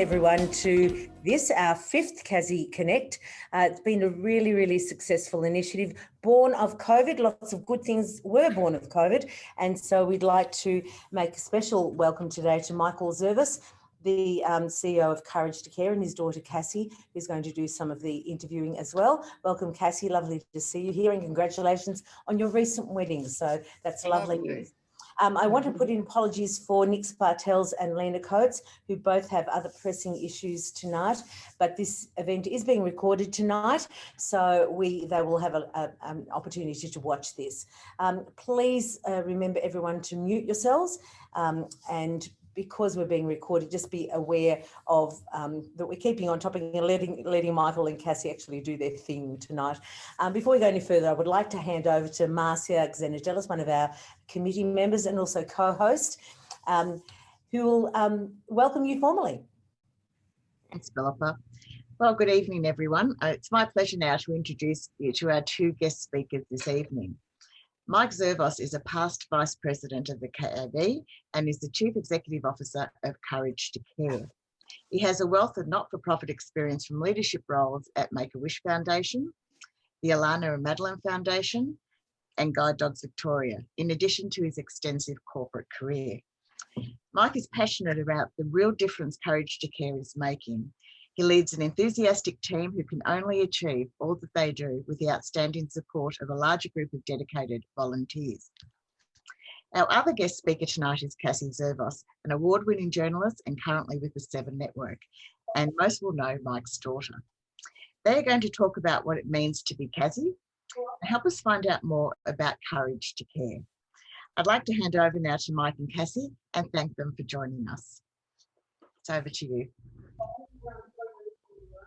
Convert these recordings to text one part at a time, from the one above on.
everyone to this, our fifth Kazzie Connect. It's been a really, really successful initiative, born of COVID. Lots of good things were born of COVID. And so we'd like to make a special welcome today to Michael Zervos, the CEO of Courage to Care, and his daughter Cassie, who's going to do some of the interviewing as well. Welcome, Cassie. Lovely to see you here, and congratulations on your recent wedding. So that's lovely news. I want to put in apologies for Nick Spartels and Lena Coates, who both have other pressing issues tonight, but this event is being recorded tonight, so they will have an opportunity to watch this. Please remember everyone to mute yourselves, and because we're being recorded, just be aware of that we're keeping on topic and letting Michael and Cassie actually do their thing tonight. Before we go any further, I would like to hand over to Marcia Xenogelis, one of our committee members and also co-host, who will welcome you formally. Thanks, Philippa. Well, good evening, everyone. It's my pleasure now to introduce you to our two guest speakers this evening. Mike Zervos is a past Vice President of the KAB and is the Chief Executive Officer of Courage to Care. He has a wealth of not-for-profit experience from leadership roles at Make-A-Wish Foundation, the Alana and Madeline Foundation, and Guide Dogs Victoria, in addition to his extensive corporate career. Mike is passionate about the real difference Courage to Care is making. He leads an enthusiastic team who can only achieve all that they do with the outstanding support of a larger group of dedicated volunteers. Our other guest speaker tonight is Cassie Zervos, an award-winning journalist and currently with the Seven Network, and most will know Mike's daughter. They are going to talk about what it means to be Cassie and help us find out more about Courage to Care. I'd like to hand over now to Mike and Cassie and thank them for joining us. It's over to you.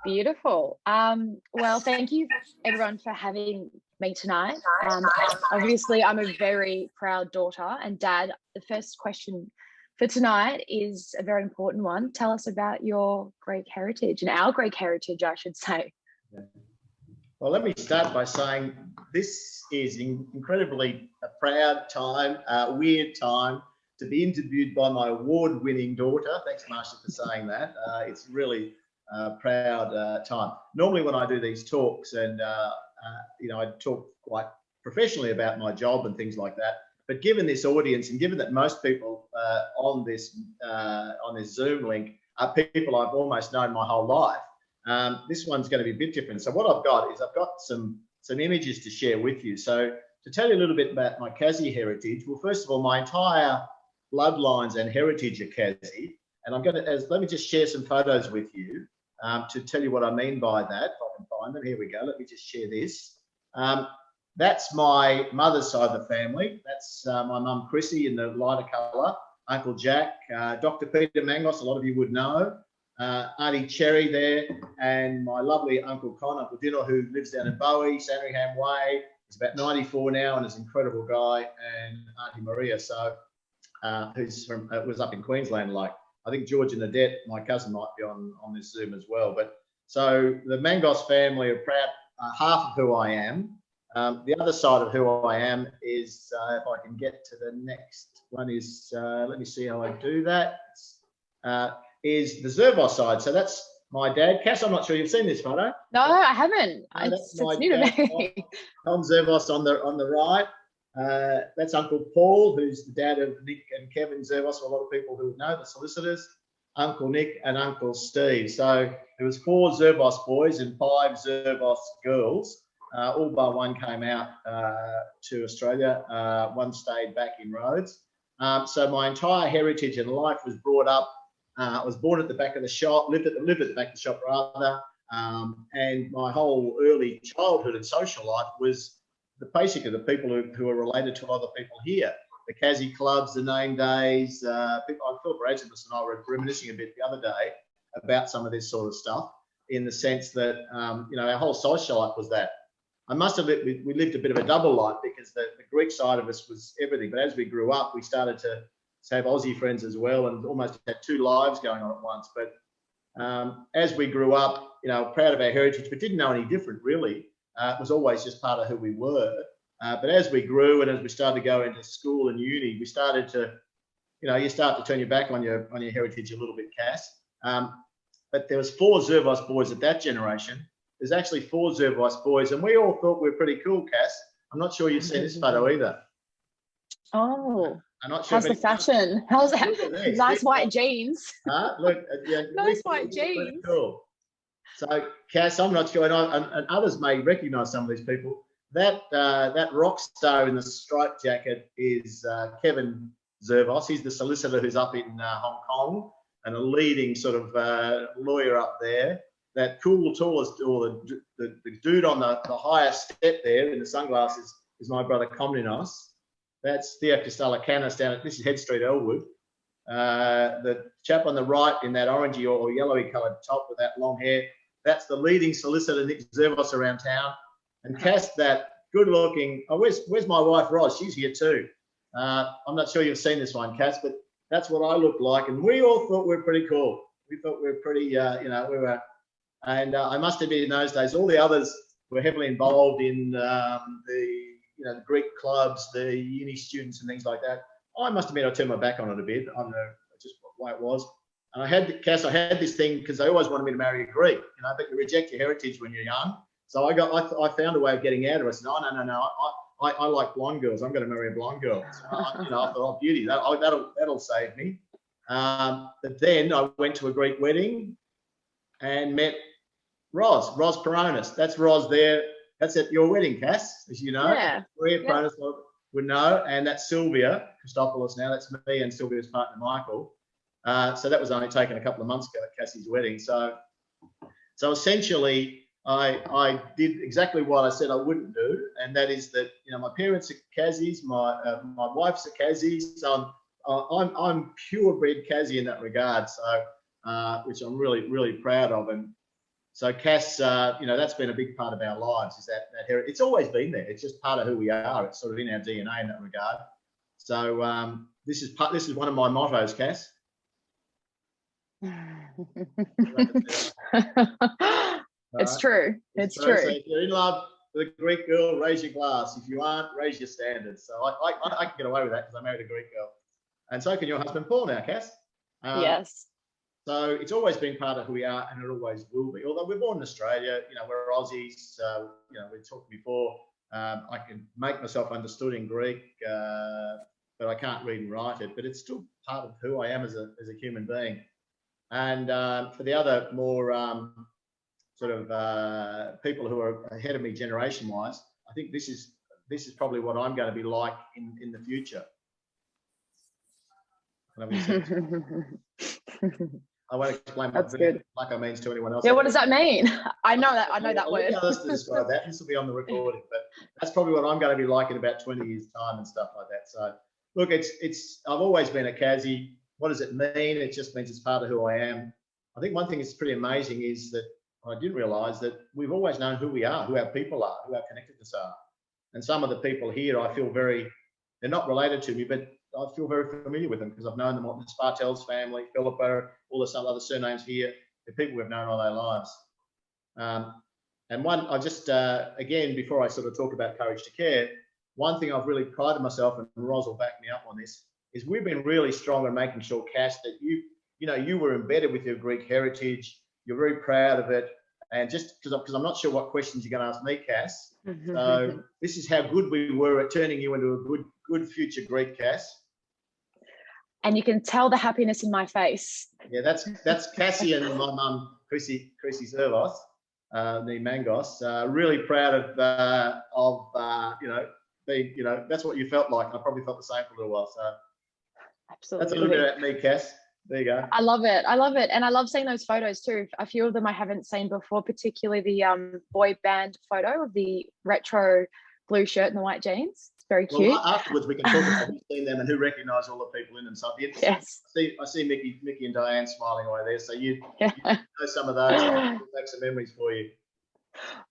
Beautiful. Well, thank you everyone for having me tonight. Obviously, I'm a very proud daughter and dad. The first question for tonight is a very important one. Tell us about your Greek heritage, and our Greek heritage, I should say. Well, let me start by saying this is incredibly a proud time, a weird time to be interviewed by my award-winning daughter. Thanks, Marcia, for saying that. It's really proud time. Normally when I do these talks and I talk quite professionally about my job and things like that, but given this audience and given that most people on this Zoom link are people I've almost known my whole life, this one's going to be a bit different. So what I've got is I've got some images to share with you. So to tell you a little bit about my Kazzie heritage, well, first of all, my entire bloodlines and heritage are Kazzie, and I'm going to let me just share some photos with you. To tell you what I mean by that, if I can find them. Here we go. Let me just share this. That's my mother's side of the family. That's my mum Chrissy in the lighter colour, Uncle Jack, Dr. Peter Mangos, a lot of you would know, Auntie Cherry there, and my lovely Uncle Con, Uncle Dino, who lives down in Bowie, Sandringham Way. He's about 94 now and is an incredible guy, and Auntie Maria, so who's from was up in Queensland, like. I think George and Adette, my cousin, might be on this Zoom as well. But so the Mangos family are proud, half of who I am. The other side of who I am is, if I can get to the next one, is, let me see how I do that, is the Zervos side. So that's my dad. Cass, I'm not sure you've seen this photo. No, I haven't. It's new to me. Tom Zervos on the right. That's Uncle Paul, who's the dad of Nick and Kevin Zervos, a lot of people who know, the solicitors, Uncle Nick and Uncle Steve. So there was 4 Zervos boys and 5 Zervos girls. All bar one came out to Australia. One stayed back in Rhodes. So my entire heritage and life was brought up. I was born at the back of the shop, lived at the back of the shop rather, and my whole early childhood and social life was basically the people who are related to other people here. The Kazzie clubs, the name days, Philip Ragemus and I were reminiscing a bit the other day about some of this sort of stuff, in the sense that, our whole social life was that. I must have we lived a bit of a double life, because the Greek side of us was everything. But as we grew up, we started to have Aussie friends as well, and almost had 2 lives going on at once. But as we grew up, proud of our heritage, but didn't know any different really. It was always just part of who we were. But as we grew and as we started to go into school and uni, we started to, you start to turn your back on your heritage a little bit, Cass. but there was 4 Zervos boys at that generation. There's actually 4 Zervos boys, and we all thought we were pretty cool, Cass. I'm not sure you've seen this photo either. Oh, I'm not sure. how's the fashion? How's that? Nice white jeans. Look, yeah, Nice white jeans. Cool. So, Cass, I'm not sure, and others may recognise some of these people. That rock star in the striped jacket is Kevin Zervos. He's the solicitor who's up in Hong Kong and a leading sort of lawyer up there. That cool, tallest, or the dude on the highest step there in the sunglasses is my brother Komninos. That's Theo Castellorizian down at, this is Head Street, Elwood. The chap on the right in that orangey or yellowy coloured top with that long hair, that's the leading solicitor, Nick Zervos, around town. And Cass, that good-looking, oh, where's my wife, Roz? She's here too. I'm not sure you've seen this one, Cass, but that's what I look like. And we all thought we were pretty cool. We thought we were pretty, we were, and I must admit in those days, all the others were heavily involved in the Greek clubs, the uni students and things like that. I must admit I turned my back on it a bit. I don't know just what way it was. And I had this thing because they always wanted me to marry a Greek, but you reject your heritage when you're young. So I found a way of getting out of it. I said, no, I like blonde girls. I'm going to marry a blonde girl. So, I thought, oh, beauty, that'll save me. But then I went to a Greek wedding and met Roz Peronis. That's Roz there. That's at your wedding, Cass, as you know. Yeah. Maria Peronis would know. And that's Sylvia Christopoulos now. That's me and Sylvia's partner, Michael. So that was only taken a couple of months ago at Cassie's wedding. So essentially, I did exactly what I said I wouldn't do, and that is that my parents are Kazzie's, my wife's a Kazzie's, so I'm purebred Kazzie in that regard. So which I'm really proud of, and so Cass, that's been a big part of our lives. Is that heritage? It's always been there. It's just part of who we are. It's sort of in our DNA in that regard. So this is one of my mottos, Cass. It's true. It's true. So if you're in love with a Greek girl, raise your glass. If you aren't, raise your standards. So I can get away with that because I married a Greek girl. And so can your husband, Paul, now, Cass. Yes. So it's always been part of who we are, and it always will be. Although we're born in Australia, we're Aussies. We talked before. I can make myself understood in Greek, but I can't read and write it. But it's still part of who I am as a human being. And for the other more sort of people who are ahead of me generation-wise, I think this is probably what I'm going to be like in the future. I won't explain what like means to anyone else. Yeah, what does that mean? I know that word. Others to describe that. This will be on the recording, but that's probably what I'm going to be like in about 20 years' time and stuff like that. So, look, I've always been a Kazzie. What does it mean? It just means it's part of who I am. I think one thing that's pretty amazing is that I didn't realise that we've always known who we are, who our people are, who our connectedness are. And some of the people here, I feel they're not related to me, but I feel very familiar with them because I've known them, the Spartel's family, Philippa, all the some other surnames here, the people we've known all their lives. And one, I just, again, before I sort of talk about Courage to Care, one thing I've really prided myself, and Roz will back me up on this, is we've been really strong in making sure, Cass, that you were embedded with your Greek heritage, you're very proud of it, and just because I'm not sure what questions you're going to ask me, Cass. So this is how good we were at turning you into a good future Greek, Cass. And you can tell the happiness in my face. Yeah, that's Cassie and my mum, Cassie Zervos, the Mangos. Really proud of being, that's what you felt like. I probably felt the same for a little while. So absolutely, that's a little bit about me, Cass. There you go. I love it, and I love seeing those photos too. A few of them I haven't seen before, particularly the boy band photo of the retro blue shirt and the white jeans. It's very cute. Well, afterwards we can talk about who's seen them and who recognise all the people in them. So yes, I see Mickey and Diane smiling away there. So you know some of those. I'll make some memories for you.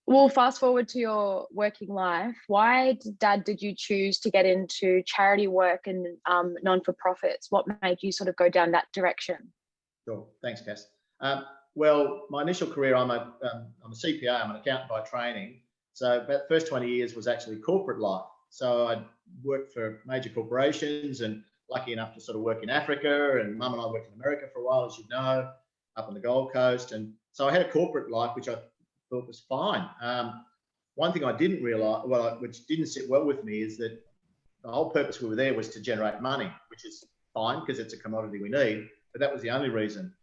Well, fast forward to your working life. Why, Dad, did you choose to get into charity work and non-for-profits? What made you sort of go down that direction? Sure. Thanks, Cass. Well, my initial career, I'm a CPA. I'm an accountant by training. So about the first 20 years was actually corporate life. So I worked for major corporations and lucky enough to sort of work in Africa, and Mum and I worked in America for a while, as you know. up on the Gold Coast. And so I had a corporate life, which I thought was fine. One thing I didn't realise, which didn't sit well with me, is that the whole purpose we were there was to generate money, which is fine because it's a commodity we need, but that was the only reason.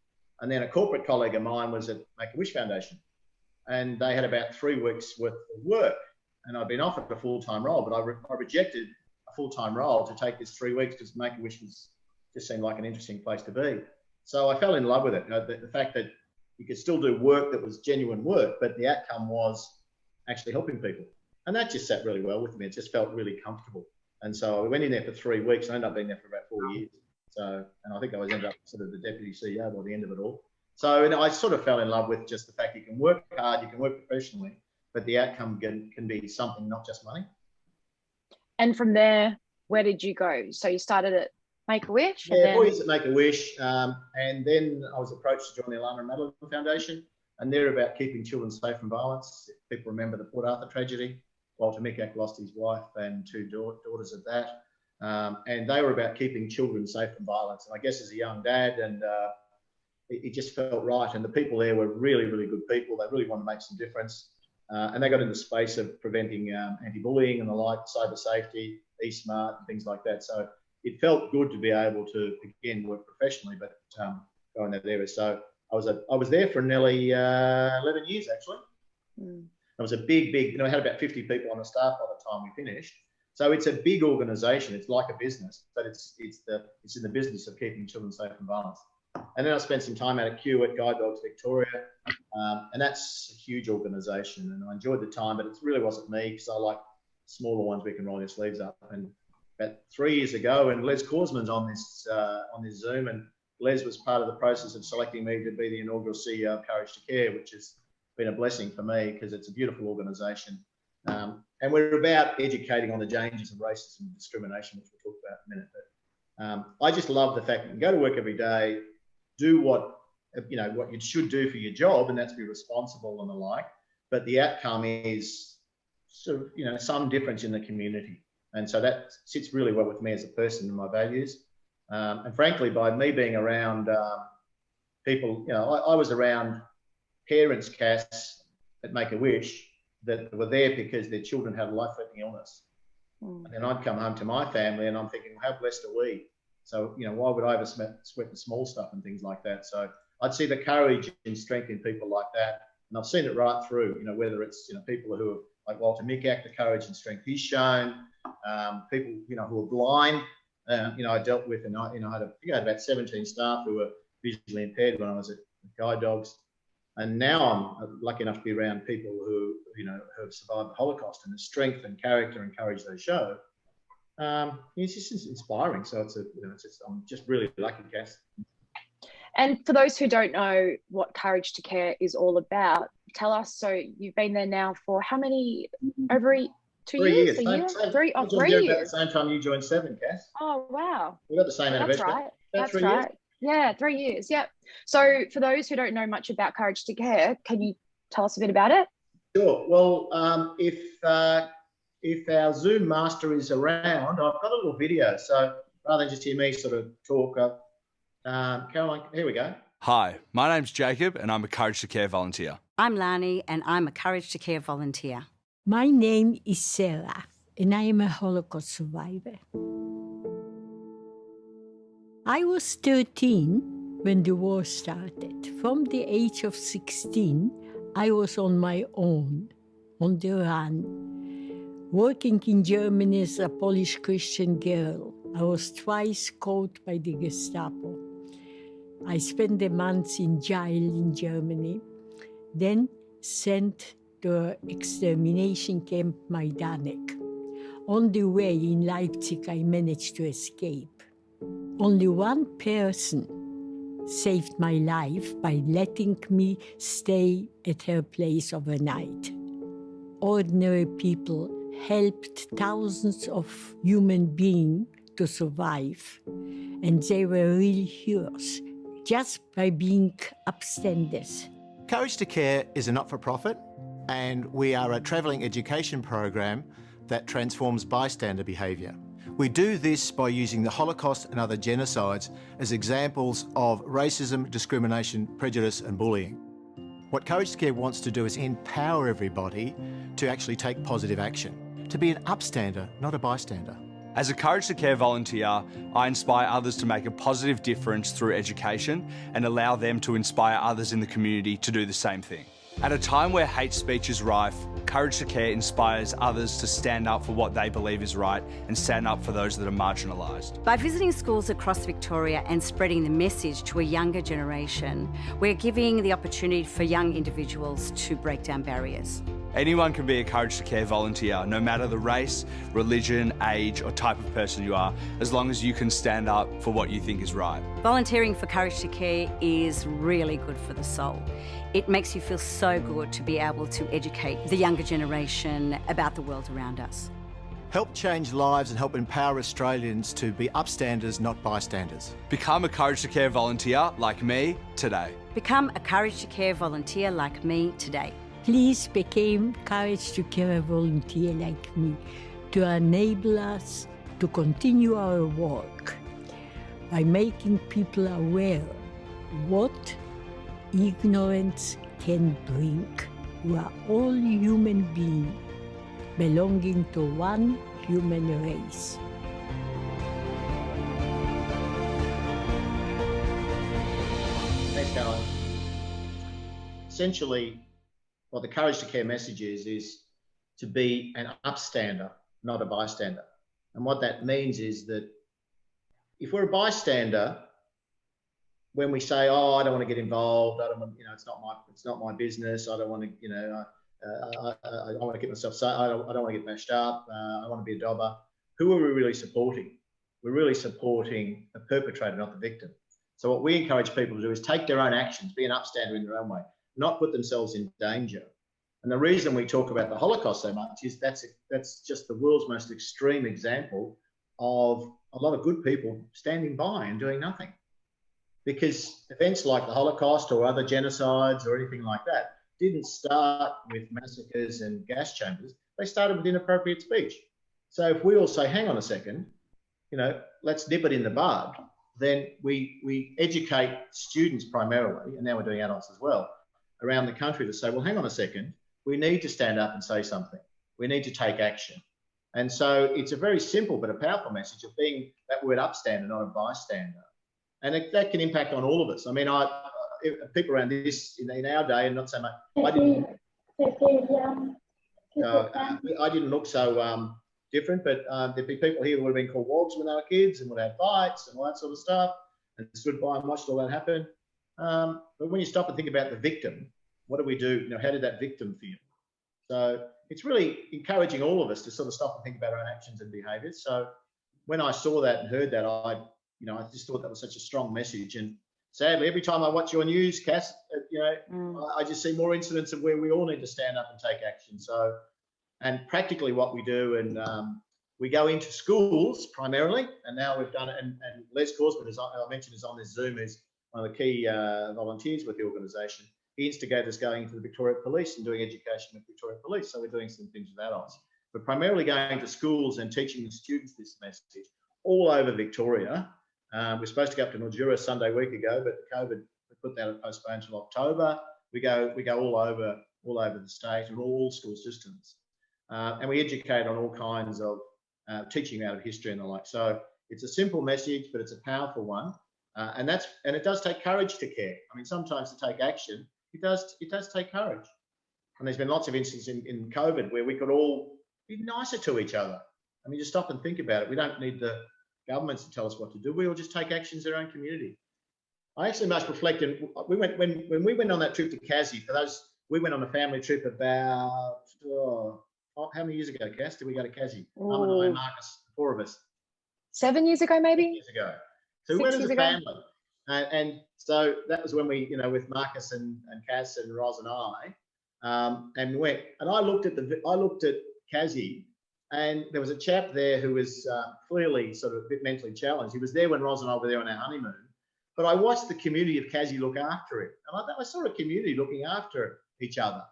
And then a corporate colleague of mine was at Make-A-Wish Foundation, and they had about 3 weeks worth of work, and I'd been offered a full-time role, but I rejected a full-time role to take this 3 weeks because Make-A-Wish just seemed like an interesting place to be. So I fell in love with it. The fact that you could still do work that was genuine work, but the outcome was actually helping people. And that just sat really well with me. It just felt really comfortable. And so I went in there for 3 weeks and I ended up being there for about 4 years. So, and I think I ended up sort of the deputy CEO by the end of it all. So I sort of fell in love with just the fact you can work hard, you can work professionally, but the outcome can be something, not just money. And from there, where did you go? So you started at Make-A-Wish? Yeah, 4 years at Make-A-Wish. And then I was approached to join the Alana and Madeline Foundation. And they're about keeping children safe from violence. If people remember the Port Arthur tragedy, Walter Micak lost his wife and 2 daughters of that. And they were about keeping children safe from violence. And I guess as a young dad, and it just felt right. And the people there were really, really good people. They really wanted to make some difference. And they got into the space of preventing anti-bullying and the like, cyber safety, eSmart and things like that. So it felt good to be able to, again, work professionally, but go in that area. So I was there for nearly 11 years, actually. It was a big, I had about 50 people on the staff by the time we finished. So it's a big organisation. It's like a business, but it's in the business of keeping children safe from violence. And then I spent some time out at Kew at Guide Dogs Victoria, and that's a huge organisation. And I enjoyed the time, but it really wasn't me because I like smaller ones we can roll your sleeves up. And about 3 years ago, and Les Korsman's on this Zoom, and Les was part of the process of selecting me to be the inaugural CEO of Courage to Care, which has been a blessing for me because it's a beautiful organisation. And we're about educating on the dangers of racism and discrimination, which we'll talk about in a minute. But I just love the fact that you can go to work every day, do what you should do for your job, and that's be responsible and the like. But the outcome is sort of, some difference in the community. And so that sits really well with me as a person and my values. And frankly, by me being around people, I was around parents, Cass, at Make-A-Wish that were there because their children had a life-threatening illness. And then I'd come home to my family and I'm thinking, well, how blessed are we? So, why would I ever sweat the small stuff and things like that? So I'd see the courage and strength in people like that. And I've seen it right through, whether it's, people who are like Walter Micak, the courage and strength he's shown, people, who are blind, I dealt with, and I had about 17 staff who were visually impaired when I was at Guide Dogs. And now I'm lucky enough to be around people who, who have survived the Holocaust, and the strength and character and courage they show. It's just inspiring. So I'm just really lucky, Cass. And for those who don't know what Courage to Care is all about, tell us. So you've been there now for how many? Over 2 years? 3 years? 3 years. At the same time you joined 7, Cass. Oh, wow. We got the same anniversary. That's right. Yeah, 3 years. Yep. So for those who don't know much about Courage to Care, can you tell us a bit about it? Sure. Well, if our Zoom master is around, I've got a little video. So rather than just hear me sort of talk, Caroline, here we go. Hi, my name's Jacob and I'm a Courage to Care volunteer. I'm Lani and I'm a Courage to Care volunteer. My name is Sarah and I am a Holocaust survivor. I was 13 when the war started. From the age of 16, I was on my own, on the run, working in Germany as a Polish Christian girl. I was twice caught by the Gestapo. I spent the months in jail in Germany, then sent to the extermination camp Majdanek. On the way in Leipzig, I managed to escape. Only one person saved my life by letting me stay at her place overnight. Ordinary people helped thousands of human beings to survive, and they were real heroes just by being upstanders. Courage to Care is a not-for-profit, and we are a travelling education program that transforms bystander behaviour. We do this by using the Holocaust and other genocides as examples of racism, discrimination, prejudice and bullying. What Courage to Care wants to do is empower everybody to actually take positive action, to be an upstander, not a bystander. As a Courage to Care volunteer, I inspire others to make a positive difference through education and allow them to inspire others in the community to do the same thing. At a time where hate speech is rife, Courage to Care inspires others to stand up for what they believe is right and stand up for those that are marginalised. By visiting schools across Victoria and spreading the message to a younger generation, we're giving the opportunity for young individuals to break down barriers. Anyone can be a Courage to Care volunteer, no matter the race, religion, age or type of person you are, as long as you can stand up for what you think is right. Volunteering for Courage to Care is really good for the soul. It makes you feel so good to be able to educate the younger generation about the world around us. Help change lives and help empower Australians to be upstanders, not bystanders. Become a Courage to Care volunteer like me today. Become a Courage to Care volunteer like me today. Please become Courage to Care volunteer like me to enable us to continue our work by making people aware what ignorance can bring. We are all human beings belonging to one human race. Thanks, Caroline. Essentially, what the Courage to Care message is to be an upstander, not a bystander. And what that means is that if we're a bystander, when we say, "Oh, I don't want to get involved. I don't want, it's not my business. I don't want to, I want to get myself safe. I don't want to get mashed up. I want to be a dobber." Who are we really supporting? We're really supporting the perpetrator, not the victim. So what we encourage people to do is take their own actions, be an upstander in their own way, not put themselves in danger. And the reason we talk about the Holocaust so much is that's just the world's most extreme example of a lot of good people standing by and doing nothing. Because events like the Holocaust or other genocides or anything like that didn't start with massacres and gas chambers. They started with inappropriate speech. So if we all say, hang on a second, let's nip it in the bud, then we educate students primarily, and now we're doing adults as well, around the country to say, well, hang on a second, we need to stand up and say something. We need to take action. And so it's a very simple but a powerful message of being that word upstander, not a bystander. And that can impact on all of us. I mean, people around this in our day, and not so much, I didn't look so different, but there'd be people here who would have been called wogs when they were kids and would have fights and all that sort of stuff and stood by and watched all that happen. But when you stop and think about the victim, what do we do? How did that victim feel? So it's really encouraging all of us to sort of stop and think about our own actions and behaviours. So when I saw that and heard that, I just thought that was such a strong message. And sadly, every time I watch your news, Cass, I just see more incidents of where we all need to stand up and take action. So, and practically what we do, and we go into schools primarily, and now we've done it. And Les Korsman, as I mentioned, is on this Zoom, is one of the key volunteers with the organisation. He instigated us going into the Victoria Police and doing education with Victoria Police. So we're doing some things with adults, but primarily going to schools and teaching the students this message all over Victoria. We're supposed to go up to Mildura Sunday week ago, but COVID put that postponed until October. We go all over the state and all school systems, and we educate on all kinds of teaching out of history and the like. So it's a simple message, but it's a powerful one, and it does take courage to care. I mean, sometimes to take action, it does take courage. And there's been lots of instances in COVID where we could all be nicer to each other. I mean, just stop and think about it. We don't need the governments to tell us what to do. We all just take actions in our own community. I actually must reflect, and when we went on that trip to Kazzie, we went on a family trip about, how many years ago, Cass, did we go to Kazzie? Mum and I and Marcus, 4 of us. 7 years ago, maybe? 7 years ago. So we went as a family. And so that was when we, with Marcus and Cass and Roz and I, and went. And I looked at Kazzie, and there was a chap there who was clearly sort of a bit mentally challenged. He was there when Roz and I were there on our honeymoon. But I watched the community of Kazzie look after him. And I saw a community looking after each other.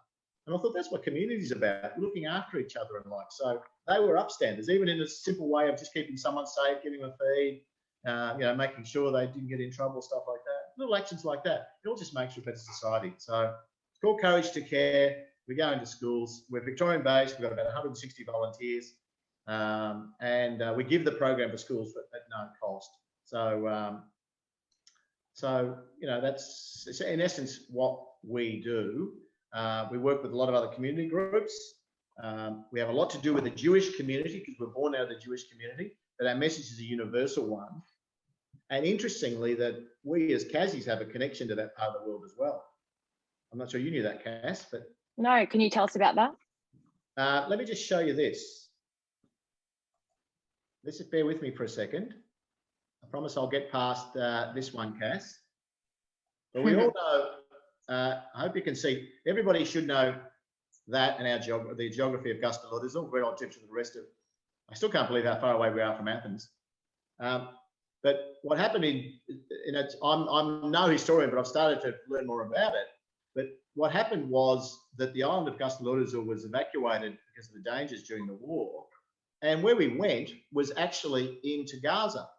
And I thought that's what community is about, looking after each other and like. So they were upstanders, even in a simple way of just keeping someone safe, giving them a feed, making sure they didn't get in trouble, stuff like that. Little actions like that. It all just makes for a better society. So it's called Courage to Care. We go into schools. We're Victorian based. We've got about 160 volunteers. And we give the program to schools at no cost. So, that's in essence what we do. We work with a lot of other community groups. We have a lot to do with the Jewish community because we're born out of the Jewish community, but our message is a universal one. And interestingly, that we as Kassies have a connection to that part of the world as well. I'm not sure you knew that, Cass, but... No, can you tell us about that? Let me just show you this. Let's just bear with me for a second. I promise I'll get past this one, Cass. But we all know, I hope you can see, everybody should know that and the geography of Kastellorizian. We're all tips to the rest of. I still can't believe how far away we are from Athens. But what happened I'm no historian, but I've started to learn more about it. But what happened was that the island of Kastellorizian was evacuated because of the dangers during the war. And where we went was actually into Gaza,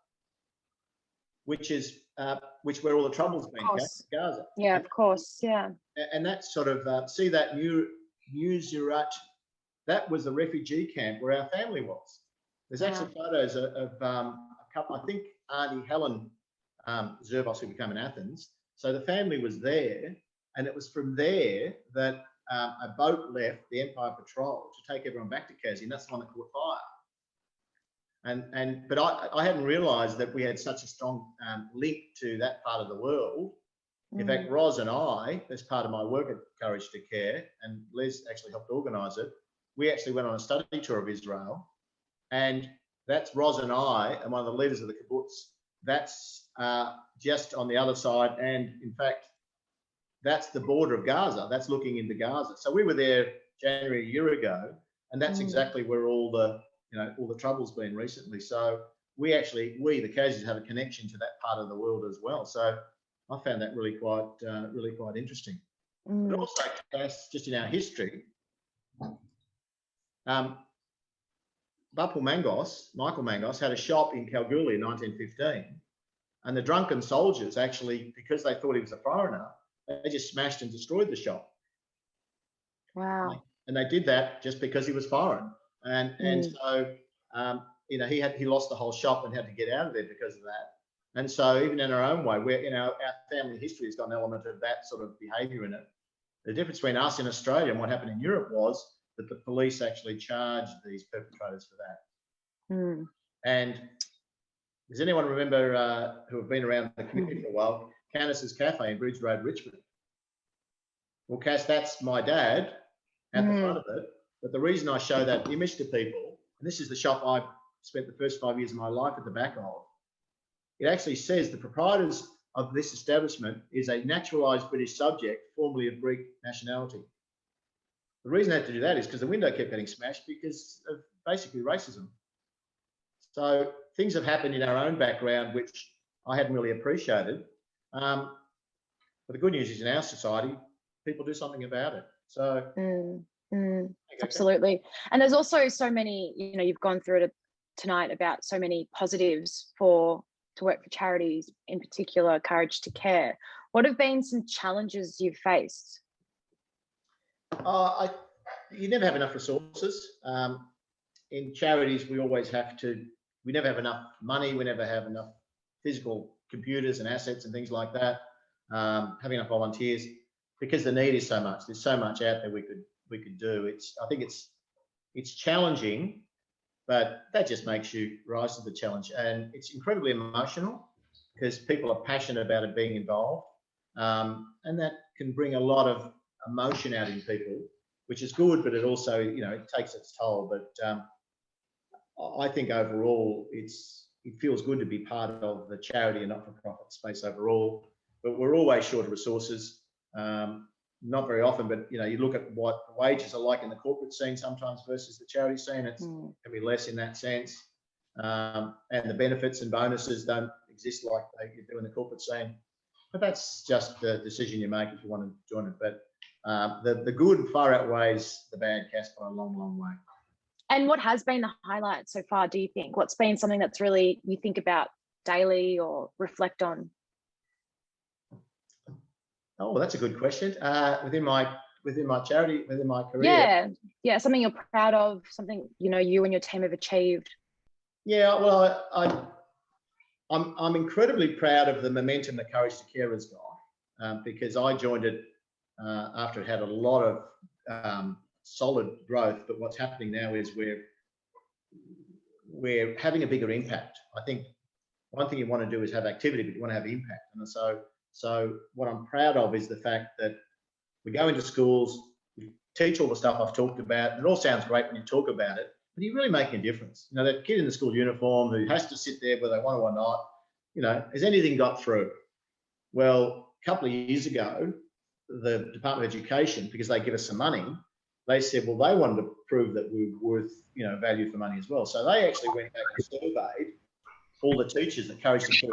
which is where all the trouble's been, Gaza. Yeah, of course, yeah. And that's sort of, see that New Zerat, that was the refugee camp where our family was. There's actually photos of a couple, I think Auntie Helen Zervos, who became in Athens. So the family was there, and it was from there that a boat left the Empire Patrol to take everyone back to Kazzie, and that's the one that caught fire. But I hadn't realised that we had such a strong link to that part of the world. In fact, Roz and I, as part of my work at Courage to Care, and Les actually helped organise it, we actually went on a study tour of Israel, and that's Roz and I and one of the leaders of the kibbutz. That's just on the other side, and in fact, that's the border of Gaza. That's looking into Gaza. So we were there January a year ago, and that's exactly where all the trouble's been recently. So we the Kassies have a connection to that part of the world as well. So I found that really quite interesting. But also, Cass, just in our history, Michael Mangos had a shop in Kalgoorlie in 1915, and the drunken soldiers actually, because they thought he was a foreigner, they just smashed and destroyed the shop. Wow. And they did that just because he was foreign. And so, he lost the whole shop and had to get out of there because of that. And so even in our own way, our family history has got an element of that sort of behaviour in it. The difference between us in Australia and what happened in Europe was that the police actually charged these perpetrators for that. And does anyone remember who have been around the community for a while, Candace's Cafe in Bridge Road, Richmond? Well, Cass, that's my dad at the front of it. But the reason I show that image to people, and this is the shop I spent the first 5 years of my life at the back of, it actually says the proprietors of this establishment is a naturalised British subject, formerly of Greek nationality. The reason I had to do that is because the window kept getting smashed because of basically racism. So things have happened in our own background which I hadn't really appreciated. But the good news is in our society, people do something about it. So absolutely. And there's also so many, you've gone through it tonight about so many positives to work for charities, in particular Courage to Care. What have been some challenges you've faced? You never have enough resources. In charities, we never have enough money, we never have enough physical computers and assets and things like that, having enough volunteers, because the need is so much. There's so much out there we could do. I think it's challenging, but that just makes you rise to the challenge. And it's incredibly emotional because people are passionate about it being involved. And that can bring a lot of emotion out in people, which is good, but it also, it takes its toll. But I think overall, it feels good to be part of the charity and not-for-profit space overall. But we're always short of resources. Not very often, but you look at what wages are like in the corporate scene sometimes versus the charity scene. It can be less in that sense, and the benefits and bonuses don't exist like they do in the corporate scene. But that's just the decision you make if you want to join it. But the good far outweighs the bad, Cass, by a long, long way. And what has been the highlight so far, do you think? What's been something that's really you think about daily or reflect on? Oh, well, that's a good question. Within my charity, within my career. Yeah, something you're proud of, something you and your team have achieved. Yeah, well, I'm incredibly proud of the momentum that Courage to Care has got, because I joined it after it had a lot of solid growth. But what's happening now is we're having a bigger impact. I think one thing you want to do is have activity, but you want to have impact. And so what I'm proud of is the fact that we go into schools, we teach all the stuff I've talked about. It all sounds great when you talk about it, but you're really making a difference. That kid in the school uniform who has to sit there whether they want to or not, has anything got through? Well, a couple of years ago, the Department of Education, because they give us some money, they said, well, they wanted to prove that we were worth, value for money as well. So they actually went back and surveyed all the teachers that Courage to Care.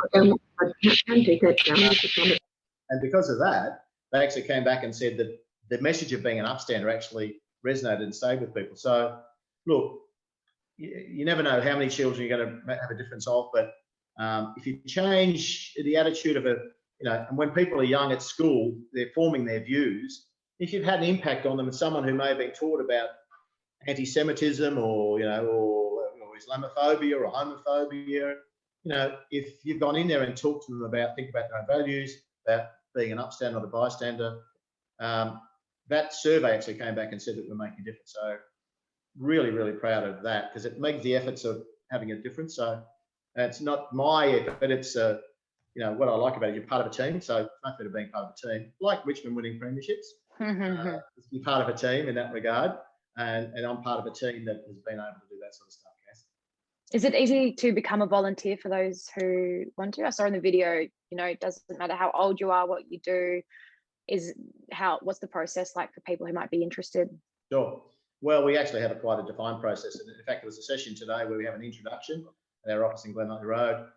And because of that, they actually came back and said that the message of being an upstander actually resonated and stayed with people. So, look, you never know how many children you're going to have a difference of, but if you change the attitude of and when people are young at school, they're forming their views. If you've had an impact on them as someone who may have been taught about anti-Semitism or Islamophobia or homophobia, if you've gone in there and talked to them think about their own values, about being an upstander, not a bystander, that survey actually came back and said that we're making a difference. So really, really proud of that, because it makes the efforts of having a difference. So it's not my effort, but it's, what I like about it, you're part of a team. So it's nothing to being part of a team, like Richmond winning premierships. You're part of a team in that regard. And I'm part of a team that has been able to do that sort of stuff, Cass. Is it easy to become a volunteer for those who want to? I saw in the video, it doesn't matter how old you are, what you do. What's the process like for people who might be interested? Sure. Well, we actually have quite a defined process. And in fact, there was a session today where we have an introduction at our office in Glenmurray Road.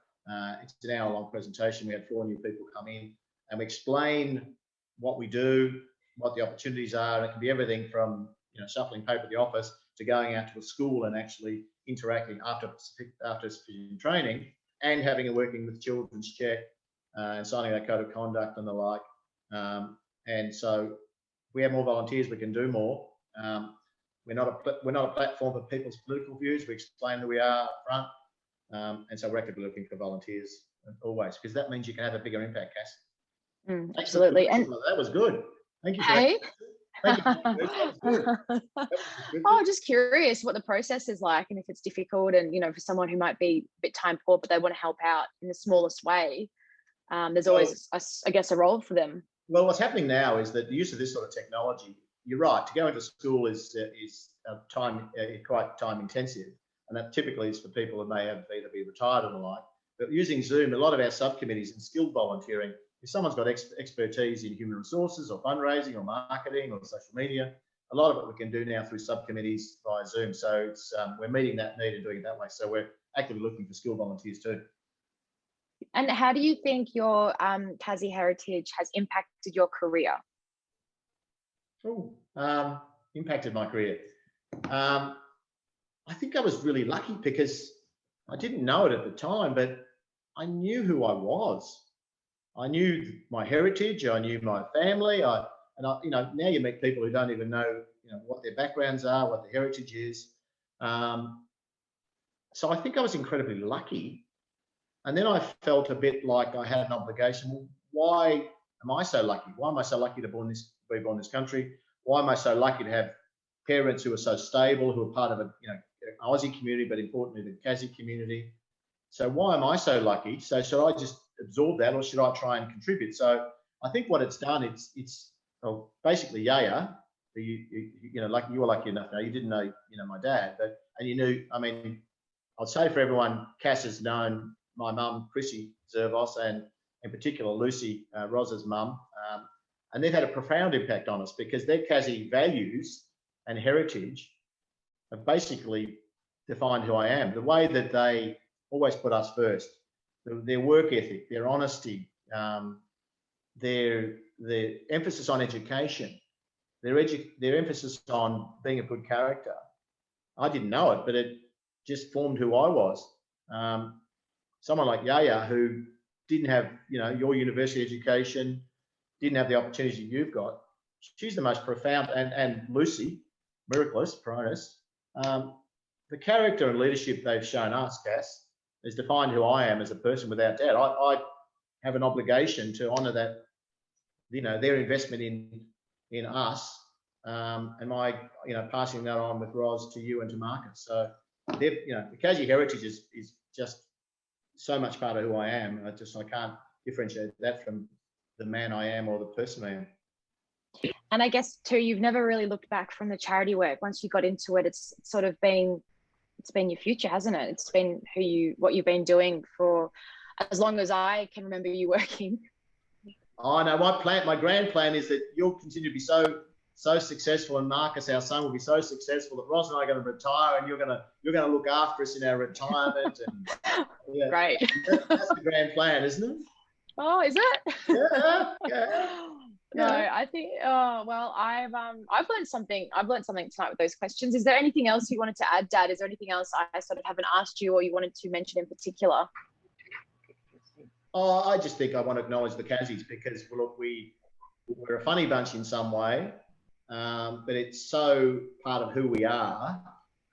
It's an hour-long presentation. We had 4 new people come in and we explain what we do, what the opportunities are. And it can be everything from shuffling paper at the office to going out to a school and actually interacting after sufficient training and having a working with children's check and signing that code of conduct and the like. And so if we have more volunteers, we can do more. We're not a platform for people's political views. We explain who we are up front. And so we're actively looking for volunteers always, because that means you can have a bigger impact, Cass. Absolutely. And that was good. Thank you. Hey. Thank you. Oh, just curious what the process is like, and if it's difficult, and for someone who might be a bit time poor but they want to help out in the smallest way, there's always a role for them. Well, what's happening now is that the use of this sort of technology, you're right, to go into school is quite time intensive, and that typically is for people who may have either be retired or the like. But using Zoom, a lot of our subcommittees and skilled volunteering, if someone's got expertise in human resources or fundraising or marketing or social media, a lot of it we can do now through subcommittees via Zoom. So it's we're meeting that need and doing it that way. So we're actively looking for skilled volunteers too. And how do you think your Kazzie heritage has impacted your career? Impacted my career. I think I was really lucky because I didn't know it at the time, but I knew who I was. I knew my heritage. I knew my family. Now you meet people who don't even know, what their backgrounds are, what their heritage is. So I think I was incredibly lucky. And then I felt a bit like I had an obligation. Well, why am I so lucky? Why am I so lucky to be born in this country? Why am I so lucky to have parents who are so stable, who are part of an Aussie community, but importantly the Kazzie community? So why am I so lucky? So should I just absorb that, or should I try and contribute? So I think what it's done, it's basically Yaya. Like you were lucky enough. Now you didn't know, my dad, and you knew. I mean, I'd say for everyone, Cass has known my mum, Cassie Zervos, and in particular Lucy, Roz's mum, and they've had a profound impact on us because their Kazzie values and heritage have basically defined who I am. The way that they always put us first, their work ethic, their honesty, their emphasis on education, their emphasis on being a good character. I didn't know it, but it just formed who I was. Someone like Yaya, who didn't have, you know, your university education, didn't have the opportunities you've got. She's the most profound, and Lucy, Miraculous, Peronis, the character and leadership they've shown us, Cass, has defined who I am as a person without doubt. I have an obligation to honour that, you know, their investment in us, and my, you know, passing that on with Roz to you and to Marcus. So, you know, the Kazzie heritage is just so much part of who I am. I can't differentiate that from the man I am or the person I am. And I guess too, you've never really looked back from the charity work. Once you got into it, it's sort of been, it's been your future, hasn't it? It's been what you've been doing for as long as I can remember you working. Oh no, my grand plan is that you'll continue to be so successful, and Marcus, our son, will be so successful that Roz and I are going to retire, and you're going to look after us in our retirement. And yeah, great. That's the grand plan, isn't it? Oh, is it? Yeah. No, I think. Oh well, I've learned something. I've learned something tonight with those questions. Is there anything else you wanted to add, Dad? Is there anything else I sort of haven't asked you, or you wanted to mention in particular? Oh, I just think I want to acknowledge the Kazzies because, well, look, we're a funny bunch in some way, but it's so part of who we are.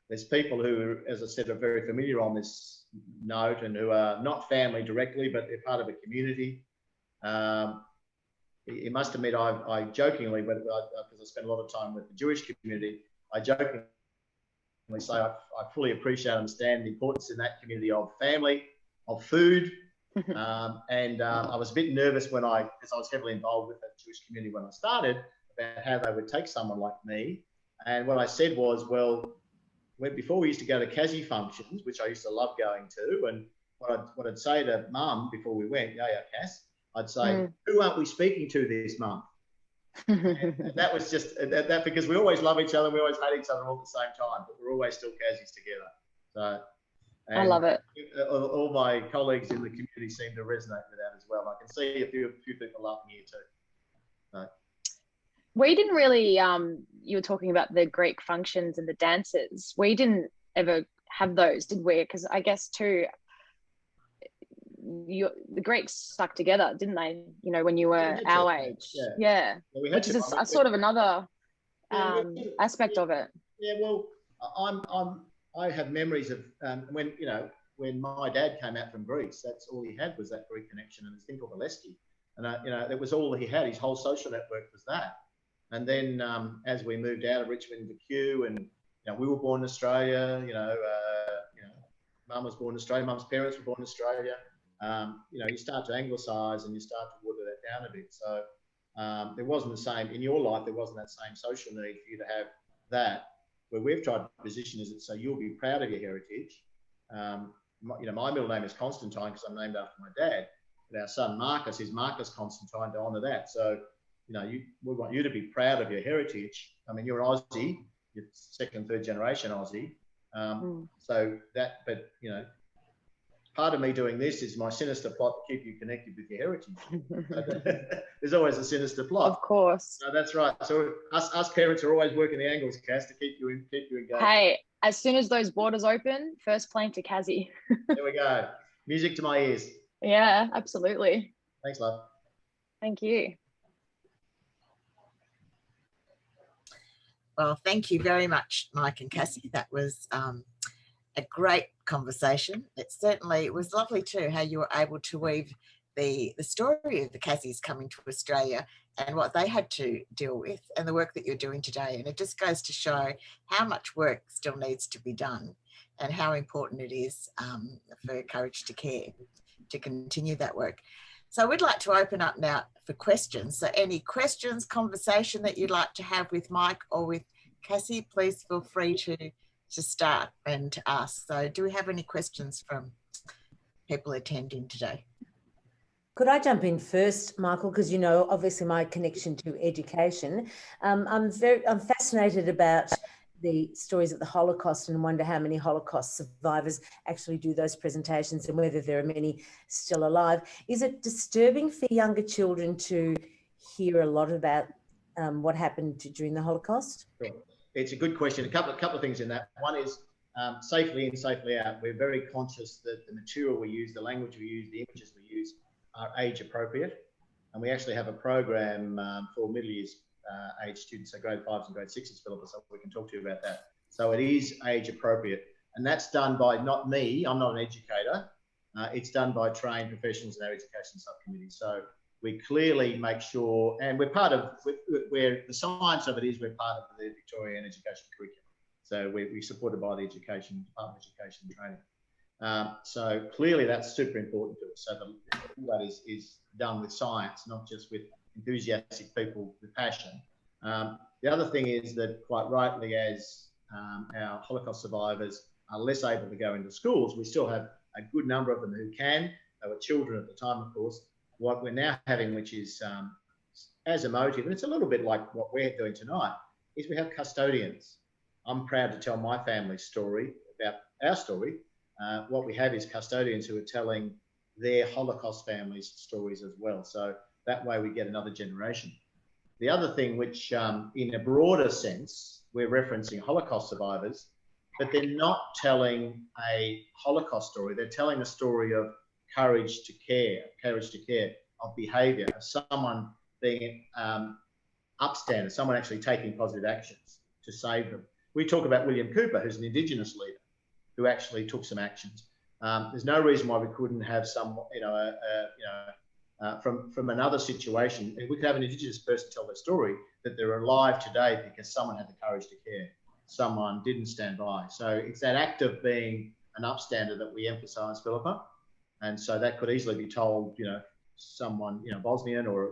There's people who, as I said, are very familiar on this note and who are not family directly, but they're part of a community. You must admit, I jokingly, but because I spend a lot of time with the Jewish community, I jokingly say I fully appreciate and understand the importance in that community of family, of food. And I was a bit nervous because I was heavily involved with the Jewish community when I started, about how they would take someone like me. And what I said was, well, before we used to go to Kazzie functions, which I used to love going to, and what I'd say to Mum before we went, yeah, Cass, I'd say, who aren't we speaking to this month? And that was just that because we always love each other, we always hate each other all at the same time, but we're always still Kazzies together. So I love it. All my colleagues in the community seem to resonate with that as well. I can see a few people laughing here too. So. We didn't really, you were talking about the Greek functions and the dances. We didn't ever have those, did we? Because I guess too, the Greeks stuck together, didn't they? You know, when you were our age. Yeah. Well, which is a sort of another aspect of it. Yeah, well, I have memories of when my dad came out from Greece, that's all he had was that Greek connection and this thing called Valesky. And, that was all he had. His whole social network was that. And then as we moved out of Richmond to Kew and, we were born in Australia, Mum was born in Australia, Mum's parents were born in Australia. You start to anglicise and you start to water that down a bit. So there wasn't the same, in your life, there wasn't that same social need for you to have that. Where we've tried to position is that so you'll be proud of your heritage. My middle name is Constantine because I'm named after my dad. But our son Marcus is Marcus Constantine to honour that. So, we want you to be proud of your heritage. I mean, you're Aussie, you're second, third generation Aussie. So that, but, part of me doing this is my sinister plot to keep you connected with your heritage. There's always a sinister plot. Of course. No, that's right. So us parents are always working the angles, Cass, to keep you engaged. Hey, as soon as those borders open, first plane to Kazzie. There we go. Music to my ears. Yeah, absolutely. Thanks, love. Thank you. Well, thank you very much, Mike and Cassie. That was a great conversation. It was lovely too how you were able to weave the story of the Kazzies coming to Australia and what they had to deal with and the work that you're doing today. And it just goes to show how much work still needs to be done and how important it is for Courage to Care to continue that work. So we'd like to open up now for questions. So any questions, conversation that you'd like to have with Mike or with Cassie, please feel free to start and to ask. So do we have any questions from people attending today? Could I jump in first, Michael? Because obviously my connection to education. I'm fascinated about the stories of the Holocaust and wonder how many Holocaust survivors actually do those presentations and whether there are many still alive. Is it disturbing for younger children to hear a lot about what happened during the Holocaust? Sure. It's a good question. A couple of things in that. One is safely in, safely out. We're very conscious that the material we use, the language we use, the images we use are age appropriate. And we actually have a program for middle years age students, so grade 5s and grade 6s, Philippa, so we can talk to you about that. So it is age appropriate. And that's done by not me, I'm not an educator. It's done by trained professionals in our education subcommittee. So we clearly make sure, and we're part of, where the science of it is, we're part of the Victorian education curriculum. So we're supported by the Department of Education and Training. So clearly that's super important to us. So that is done with science, not just with enthusiastic people with passion. The other thing is that, quite rightly, as our Holocaust survivors are less able to go into schools, we still have a good number of them who can. They were children at the time, of course. What we're now having, which is as emotive, and it's a little bit like what we're doing tonight, is we have custodians. I'm proud to tell my family's story about our story. What we have is custodians who are telling their Holocaust families' stories as well. So that way we get another generation. The other thing, which in a broader sense, we're referencing Holocaust survivors, but they're not telling a Holocaust story. They're telling a story of courage to care, of behaviour, of someone being upstander, someone actually taking positive actions to save them. We talk about William Cooper, who's an Indigenous leader, who actually took some actions. There's no reason why we couldn't have some, from another situation. We could have an Indigenous person tell their story that they're alive today because someone had the courage to care. Someone didn't stand by. So it's that act of being an upstander that we emphasise, Philippa. And so that could easily be told, someone, Bosnian or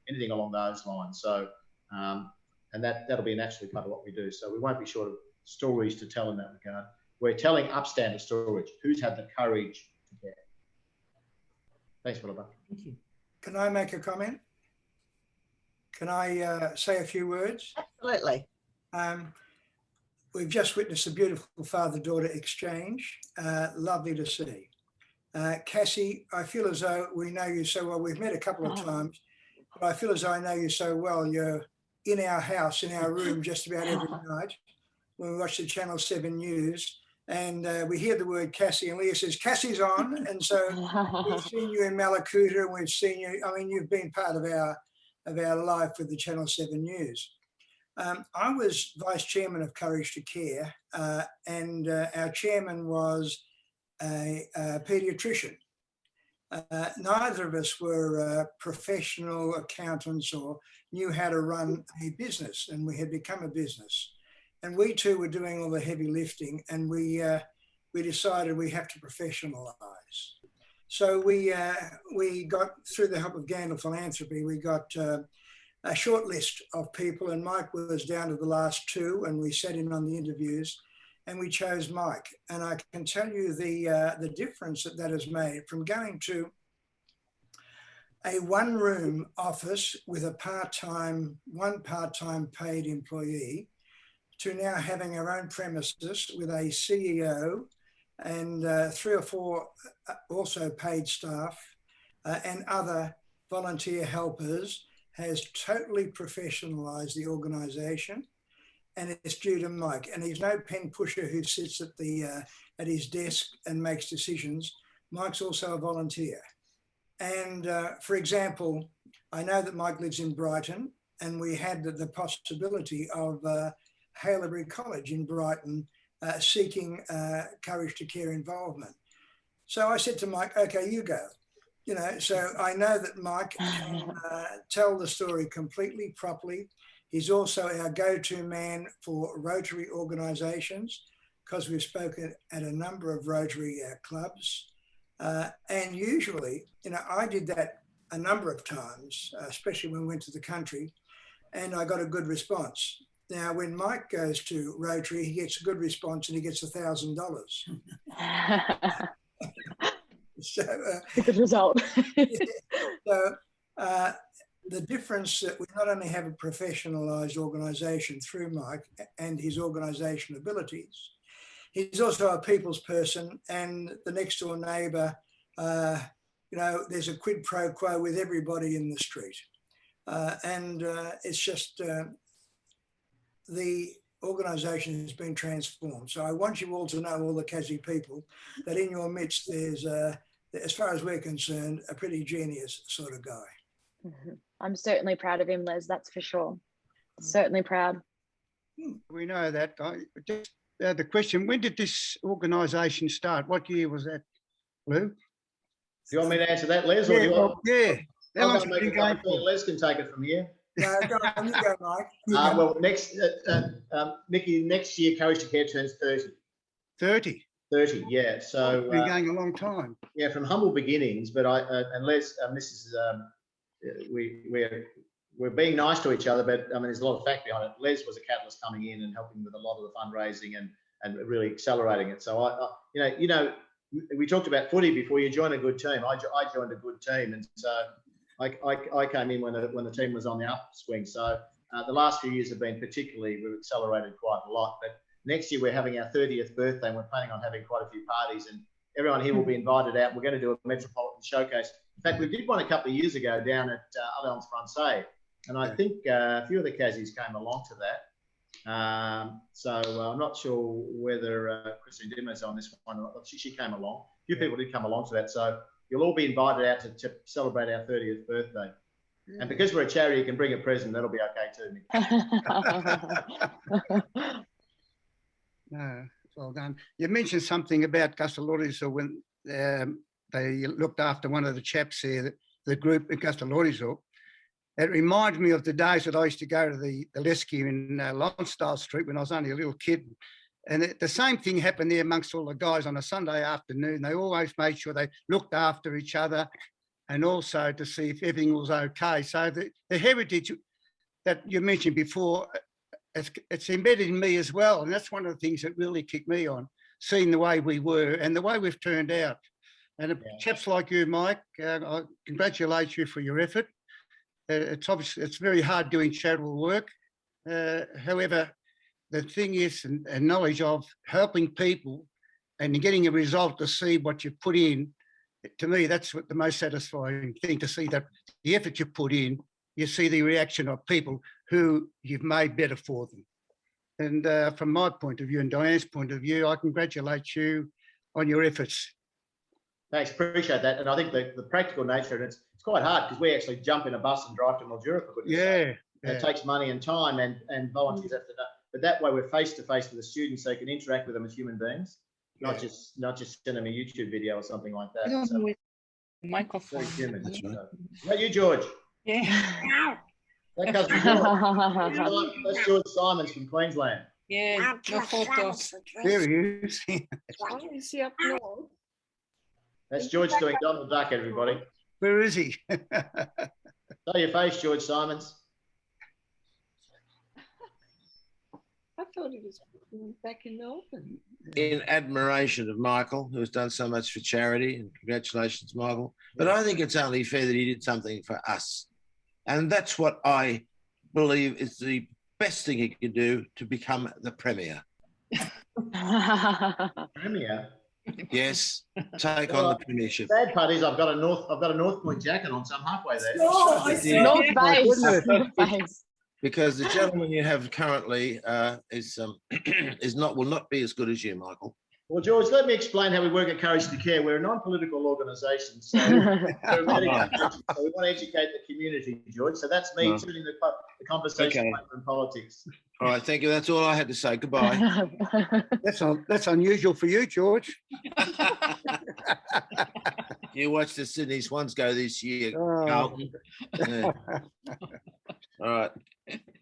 anything along those lines. So, and that'll be naturally part of what we do. So we won't be short of stories to tell in that regard. We're telling upstander stories. Who's had the courage to care? Thanks, Philippa. Thank you. Can I make a comment? Can I say a few words? Absolutely. We've just witnessed a beautiful father-daughter exchange. Lovely to see. Cassie, I feel as though we know you so well. We've met a couple of times, but I feel as though I know you so well. You're in our house, in our room, just about every night when we watch the Channel 7 News. And we hear the word Cassie, and Leah says, Cassie's on. And so we've seen you in Malakuta, and we've seen you, you've been part of our life with the Channel 7 News. I was Vice Chairman of Courage to Care, and our chairman was a paediatrician. Neither of us were professional accountants or knew how to run a business, and we had become a business. And we too were doing all the heavy lifting, and we decided we have to professionalise. So we got, through the help of Gandalf Philanthropy, we got a short list of people, and Mike was down to the last two, and we sat in on the interviews, and we chose Mike. And I can tell you the difference that has made from going to a one-room office with one part-time paid employee to now having our own premises with a CEO and 3 or 4 also paid staff and other volunteer helpers, has totally professionalised the organisation, and it's due to Mike. And he's no pen pusher who sits at his desk and makes decisions. Mike's also a volunteer. And for example, I know that Mike lives in Brighton, and we had the possibility of Haileybury College in Brighton seeking Courage to Care involvement. So I said to Mike, okay, you go. So I know that Mike can tell the story completely, properly. He's also our go-to man for Rotary organisations, because we've spoken at a number of Rotary clubs. And usually, I did that a number of times, especially when we went to the country, and I got a good response. Now, when Mike goes to Rotary, he gets a good response and he gets $1,000. So, a good result. So the difference that we not only have a professionalised organisation through Mike and his organisation abilities, he's also a people's person, and the next door neighbour, there's a quid pro quo with everybody in the street. It's just the organisation has been transformed. So I want you all to know, all the Kazzie people, that in your midst there's, as far as we're concerned, a pretty genius sort of guy. I'm certainly proud of him, Les, that's for sure. Certainly proud. We know that. Just the question, when did this organisation start? What year was that, Lou? Do you want me to answer that, Les? Or do you want... Yeah. I'm going to make it going for Les can take it from here. No, go on, you go, Mike. Well, Nikki, next year, Courage to Care turns 30. 30? 30, yeah. So it's been going a long time. Yeah, from humble beginnings. But and Les, this is we're being nice to each other, but I mean, there's a lot of fact behind it. Les was a catalyst coming in and helping with a lot of the fundraising and really accelerating it. So you know, we talked about footy before. You join a good team. I joined a good team, and so I came in when the team was on the upswing. So the last few years have been particularly, we've accelerated quite a lot. But next year we're having our 30th birthday, and we're planning on having quite a few parties, and everyone here will be invited out. We're going to do a Metropolitan Showcase. In fact, we did one a couple of years ago down at Allianz Francais, and I think a few of the Kazzies came along to that. So I'm not sure whether Christine Dimmer's on this one or not. She came along. A few people did come along to that. So you'll all be invited out to celebrate our 30th birthday. And because we're a charity, you can bring a present. That'll be okay too, Nick. No, well done. You mentioned something about Kastellorizian when they looked after one of the chaps there, the group in Kastellorizian. It reminds me of the days that I used to go to the Lesky in Lonsdale Street when I was only a little kid. And the same thing happened there amongst all the guys on a Sunday afternoon. They always made sure they looked after each other and also to see if everything was okay. So the heritage that you mentioned before, it's embedded in me as well. And that's one of the things that really kicked me on, seeing the way we were and the way we've turned out. And chaps like you, Mike, I congratulate you for your effort. It's obviously, it's very hard doing charitable work. However, the thing is, and knowledge of helping people and getting a result to see what you put in, to me, that's what the most satisfying thing, to see that the effort you put in, you see the reaction of people who you've made better for them. And from my point of view and Diane's point of view, I congratulate you on your efforts. Thanks, appreciate that. And I think the practical nature, and it's quite hard because we actually jump in a bus and drive to Mildura for goodness sake. It takes money and time, and volunteers have to know. But that way we're face to face with the students, so you can interact with them as human beings, not just send them a YouTube video or something like that. So, microphone. Very human. That's right. So, how about you, George? Yeah. That's George Simons from Queensland. Yeah, no photos. There he is. Is he up north? That's George doing Donald Duck, everybody. Where is he? Show your face, George Simons. I thought he was back in Melbourne. In admiration of Michael, who has done so much for charity, and congratulations, Michael. But I think it's only fair that he did something for us. And that's what I believe is the best thing he could do, to become the Premier. Premier? Yes, take on the premiership. Sad part is I've got a North Point jacket on, so I'm halfway there. Oh, I see. North Base. Because the gentleman you have currently will not be as good as you, Michael. Well, George, let me explain how we work at Courage to Care. We're a non-political organisation, so we want to educate the community, George. So that's me turning the conversation away from politics. All right, thank you. That's all I had to say. Goodbye. That's unusual for you, George. You watch the Sydney Swans go this year, Carlton. Yeah. All right.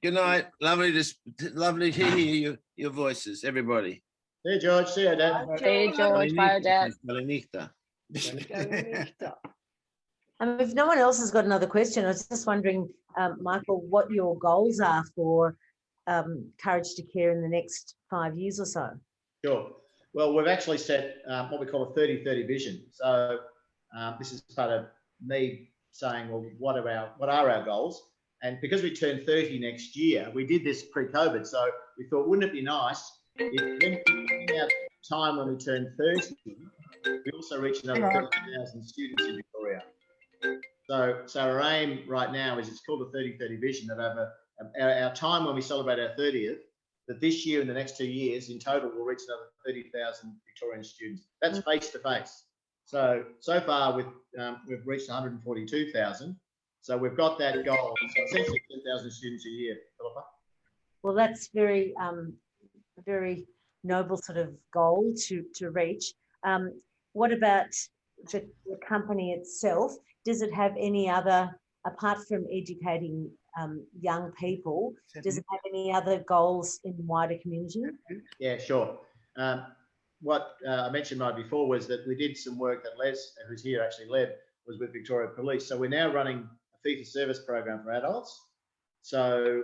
Good night. Lovely to hear your voices, everybody. See you, George. See you, Dad. See you, George. Bye, Dad. If no one else has got another question, I was just wondering, Michael, what your goals are for Courage to Care in the next 5 years or so. Sure. Well, we've actually set what we call a 30-30 vision. So this is part of me saying, well, what are our goals? And because we turn 30 next year, we did this pre-COVID. So we thought, wouldn't it be nice if in our time when we turn 30, we also reach another 30,000 students in Victoria. So our aim right now is, it's called a 30-30 vision, that over our time when we celebrate our 30th, that this year and the next 2 years in total we'll reach another 30,000 Victorian students. That's face to face. So far we've reached 142,000. So we've got that goal. So essentially 10,000 students a year, Philippa. Well, that's very, very noble sort of goal to reach. What about the company itself? Does it have any other, apart from educating young people, does it have any other goals in the wider community? Yeah, sure. What I mentioned right before was that we did some work that Les, who's here, actually led, was with Victoria Police. So we're now running a fee-for-service program for adults. So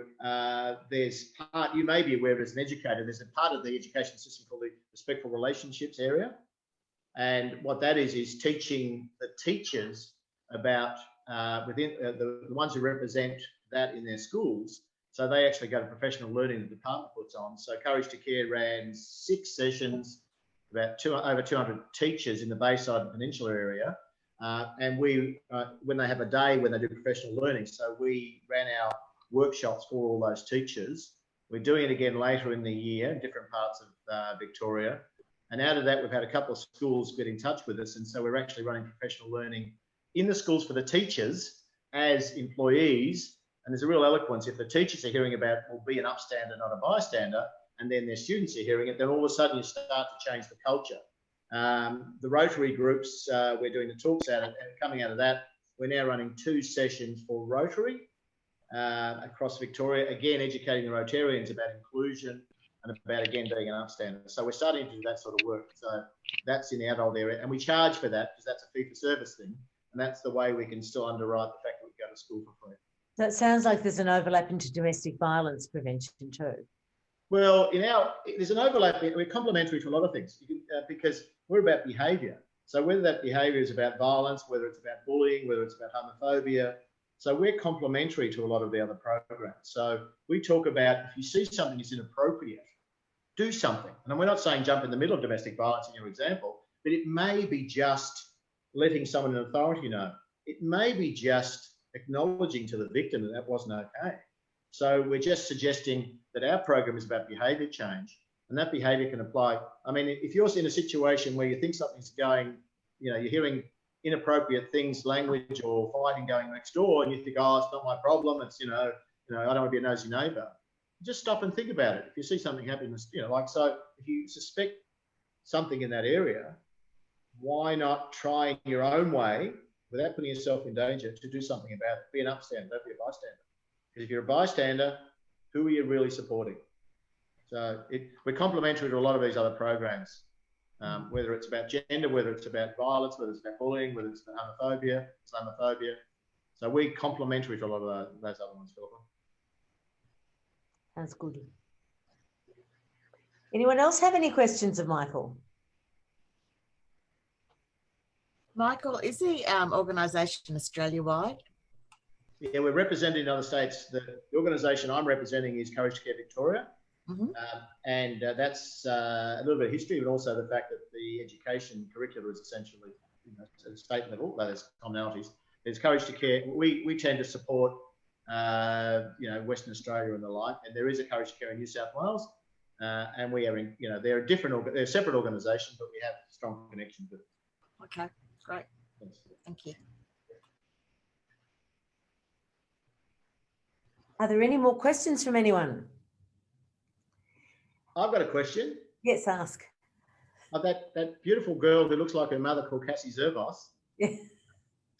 there's part, you may be aware of it as an educator, there's a part of the education system called the Respectful Relationships area. And what that is teaching the teachers about within the ones who represent that in their schools. So they actually go to professional learning the department puts on. So Courage to Care ran 6 sessions, about over 200 teachers in the Bayside and Peninsula area. And we, when they have a day when they do professional learning, so we ran our workshops for all those teachers. We're doing it again later in the year in different parts of Victoria. And out of that, we've had a couple of schools get in touch with us. And so we're actually running professional learning in the schools for the teachers as employees. And there's a real eloquence. If the teachers are hearing about, well, be an upstander, not a bystander, and then their students are hearing it, then all of a sudden you start to change the culture. The Rotary groups, we're doing the talks out, and coming out of that, we're now running 2 sessions for Rotary across Victoria, again, educating the Rotarians about inclusion and about, again, being an upstander. So we're starting to do that sort of work. So that's in the adult area, and we charge for that because that's a fee-for-service thing, and that's the way we can still underwrite the fact that we go to school for free. So it sounds like there's an overlap into domestic violence prevention too. Well, there's an overlap. We're complementary to a lot of things because we're about behaviour. So whether that behaviour is about violence, whether it's about bullying, whether it's about homophobia, so we're complementary to a lot of the other programs. So we talk about, if you see something that's inappropriate, do something. And we're not saying jump in the middle of domestic violence in your example, but it may be just letting someone in authority know. It may be just acknowledging to the victim that that wasn't okay. So we're just suggesting that our program is about behaviour change, and that behaviour can apply. I mean, if you're in a situation where you think something's going, you're hearing inappropriate things, language or fighting going next door, and you think, oh, it's not my problem. It's, I don't want to be a nosy neighbour. Just stop and think about it. If you see something happening, so if you suspect something in that area, why not try in your own way, without putting yourself in danger, to do something about it? Be an upstander, don't be a bystander. Because if you're a bystander, who are you really supporting? So we're complementary to a lot of these other programs, whether it's about gender, whether it's about violence, whether it's about bullying, whether it's about homophobia, Islamophobia. So we're complementary to a lot of those other ones, Philippa. That's good. Anyone else have any questions of Michael? Michael, is the organisation Australia-wide? Yeah, we're representing in other states. The organisation I'm representing is Courage to Care Victoria. Mm-hmm. And that's a little bit of history, but also the fact that the education curricula is essentially at a state level, though there's commonalities. There's Courage to Care. We tend to support, Western Australia and the like, and there is a Courage to Care in New South Wales. And we are in, they're a separate organisation, but we have strong connections with it. Okay, great. Thanks. Thank you. Are there any more questions from anyone? I've got a question. Yes, ask. That beautiful girl who looks like her mother, called Cassie Zervos. Yeah.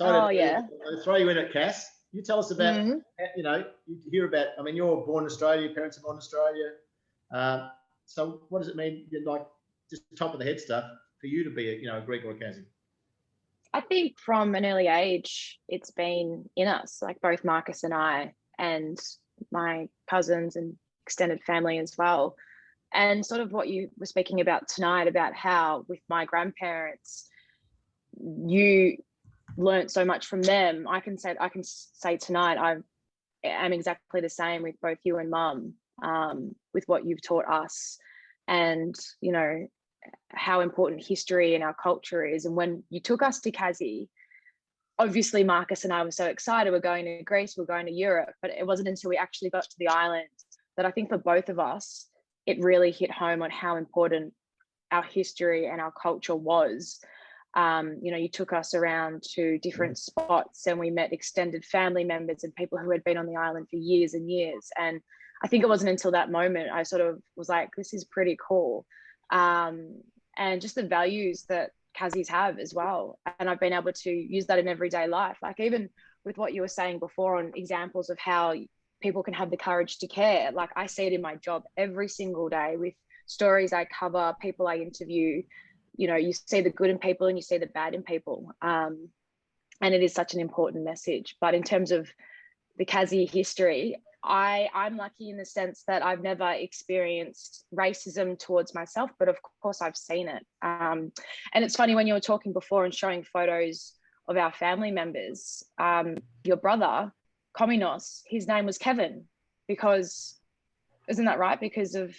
Yeah. I'll throw you in it, Cass. You tell us about, you hear about, you're born in Australia, your parents are born in Australia. So what does it mean, just top of the head stuff, for you to be a Greek or a Kazzie? I think from an early age, it's been in us, like both Marcus and I, and my cousins and extended family as well. And sort of what you were speaking about tonight, about how with my grandparents, you learnt so much from them. I can say tonight, I am exactly the same with both you and Mum, with what you've taught us, and how important history and our culture is. And when you took us to Kazzie, obviously Marcus and I were so excited. We're going to Greece, we're going to Europe, but it wasn't until we actually got to the island that I think for both of us, it really hit home on how important our history and our culture was. You know, you took us around to different spots and we met extended family members and people who had been on the island for years and years. And I think it wasn't until that moment I sort of was like, this is pretty cool. And just the values that Kazzie's have as well. And I've been able to use that in everyday life. Like even with what you were saying before on examples of how people can have the courage to care. Like I see it in my job every single day with stories I cover, people I interview. You know, you see the good in people and you see the bad in people. And it is such an important message. But in terms of the Kazzie history, I'm lucky in the sense that I've never experienced racism towards myself, but of course I've seen it. And it's funny when you were talking before and showing photos of our family members, your brother, Kominos, his name was Kevin, because, isn't that right? Because of,